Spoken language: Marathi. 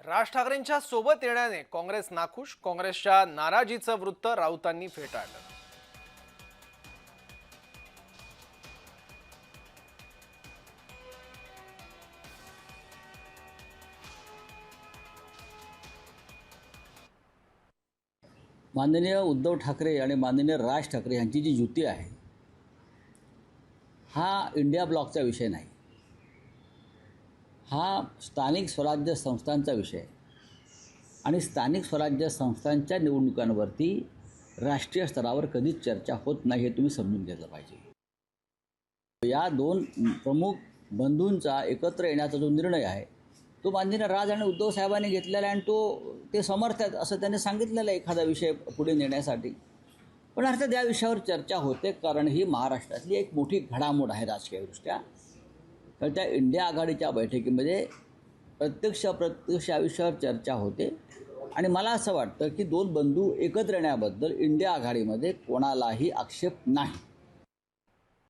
राज ठाकरेंच्या सोबत येण्याने काँग्रेस नाखुश, काँग्रेसच्या नाराजीचं वृत्त राऊतांनी फेटाळलं। माननीय उद्धव ठाकरे आणि माननीय राज ठाकरे यांची जी युती आहे हा इंडिया ब्लॉकचा विषय नाही, हा स्थानिक स्वराज्य संस्थांचा विषय आहे आणि स्थानिक स्वराज्य संस्थांच्या निवडणुकांवरती राष्ट्रीय स्तरावर कधीच चर्चा होत नाही, हे तुम्ही समजून घेतलं पाहिजे। या दोन प्रमुख बंधूंचा एकत्र येण्याचा जो निर्णय आहे तो माननीय राज आणि उद्धव साहेबांनी घेतलेला आहे आणि ते समर्थ आहेत असं त्यांनी सांगितलेलं आहे एखादा विषय पुढे नेण्यासाठी। पण अर्थात या विषयावर चर्चा होते कारण ही महाराष्ट्रातली एक मोठी घडामोड आहे राजकीयदृष्ट्या। तर त्या इंडिया आघाडीच्या बैठकीमध्ये प्रत्यक्ष अप्रत्यक्ष या विषयावर चर्चा होते आणि मला असं वाटतं की दोन बंधू एकत्र येण्याबद्दल इंडिया आघाडीमध्ये कोणालाही आक्षेप नाही।